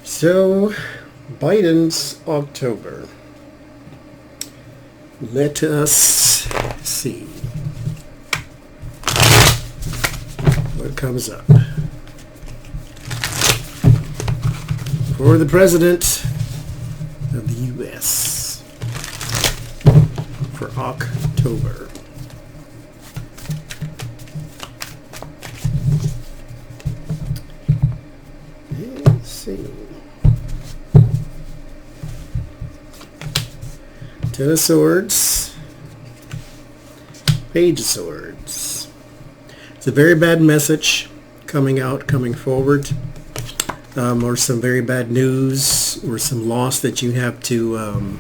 So, Biden's October. Let us see what comes up for the President of the U.S. for October. Let's see. Ten of Swords, Page of Swords. It's a very bad message coming forward, or some very bad news, or some loss that you have to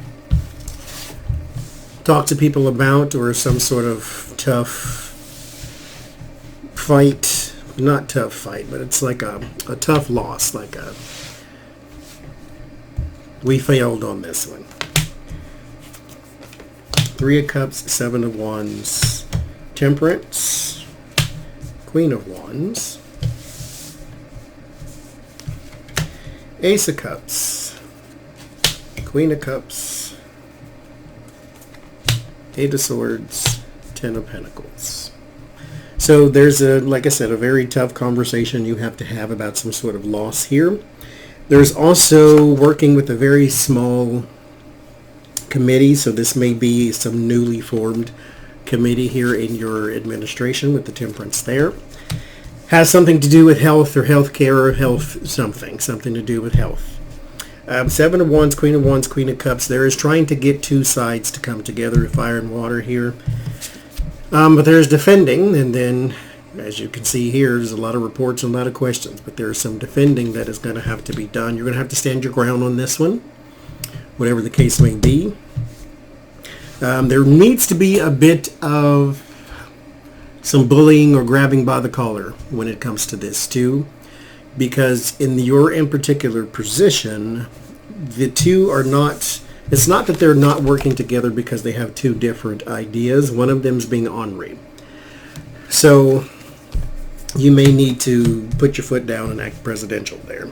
talk to people about, or some sort of tough fight. Not tough fight, but it's like a tough loss, like we failed on this one. Three of Cups, Seven of Wands, Temperance, Queen of Wands, Ace of Cups, Queen of Cups, Eight of Swords, Ten of Pentacles. So there's like I said, a very tough conversation you have to have about some sort of loss here. There's also working with a very small committee, so this may be some newly formed committee here in your administration with the Temperance there. Has something to do with health or health care or health something to do with health. Seven of Wands, Queen of Wands, Queen of Cups. There is trying to get two sides to come together, fire and water here. But there's defending, and then as you can see here, there's a lot of reports and a lot of questions, but there's some defending that is going to have to be done. You're going to have to stand your ground on this one, whatever the case may be. There needs to be a bit of some bullying or grabbing by the collar when it comes to this too, because in your in particular position, the two are not, it's not that they're not working together because they have two different ideas. One of them is being ornery. So you may need to put your foot down and act presidential there.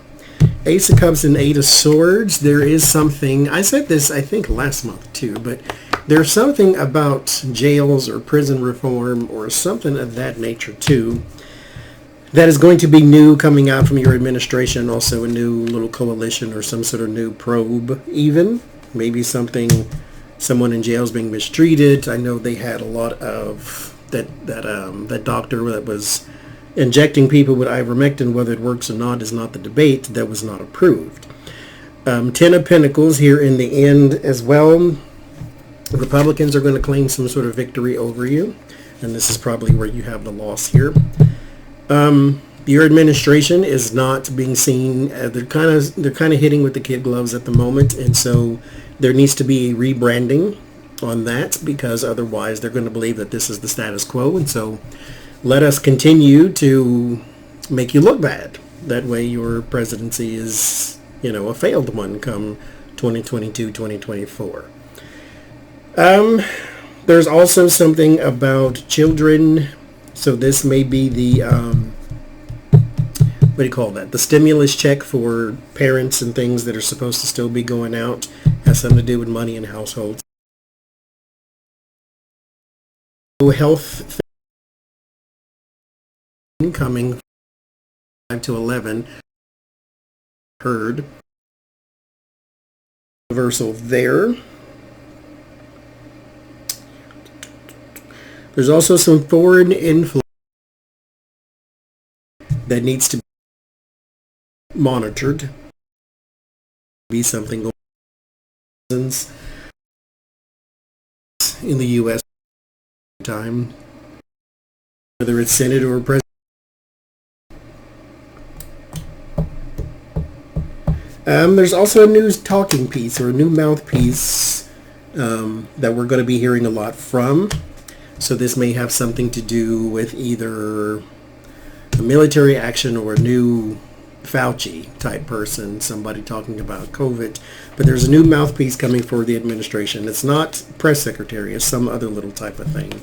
Ace of Cups and Eight of Swords. There is something, I said this I think last month too, but there's something about jails or prison reform or something of that nature too that is going to be new coming out from your administration. Also a new little coalition or some sort of new probe even. Maybe someone in jail is being mistreated. I know they had a lot of that doctor that was injecting people with ivermectin, whether it works or not is not the debate, that was not approved. Ten of Pentacles here in the end as well. Republicans are going to claim some sort of victory over you, and this is probably where you have the loss here. Your administration is not being seen. They're kind of hitting with the kid gloves at the moment, and so there needs to be a rebranding on that, because otherwise they're going to believe that this is the status quo, and so let us continue to make you look bad. That way your presidency is, a failed one come 2022, 2024. There's also something about children. So this may be the, what do you call that? The stimulus check for parents and things that are supposed to still be going out. Has something to do with money in households. Health coming 5 to 11. Heard. Reversal there. There's also some foreign influence that needs to be monitored. Be something going on in the U.S. time, whether it's Senate or President. There's also a new talking piece or a new mouthpiece that we're going to be hearing a lot from. So this may have something to do with either a military action or a new Fauci type person, somebody talking about COVID. But there's a new mouthpiece coming for the administration. It's not press secretary, it's some other little type of thing.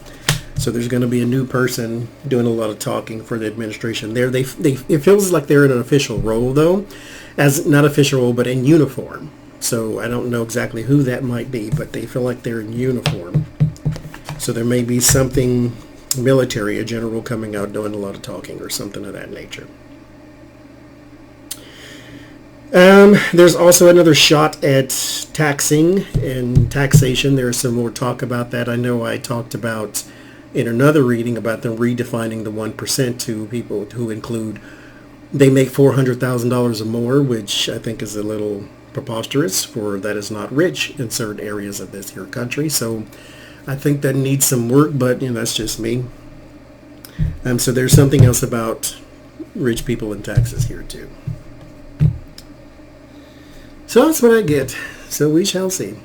So there's going to be a new person doing a lot of talking for the administration there. It feels like they're in an official role though. as not official, but in uniform. So I don't know exactly who that might be, but they feel like they're in uniform. So there may be something military, a general coming out doing a lot of talking or something of that nature. There's also another shot at taxing and taxation. There's some more talk about that. I know I talked about in another reading about them redefining the 1% to people who include they make $400,000 or more, which I think is a little preposterous, for that is not rich in certain areas of this here country. So I think that needs some work, but that's just me. So there's something else about rich people and taxes here too. So that's what I get. So we shall see.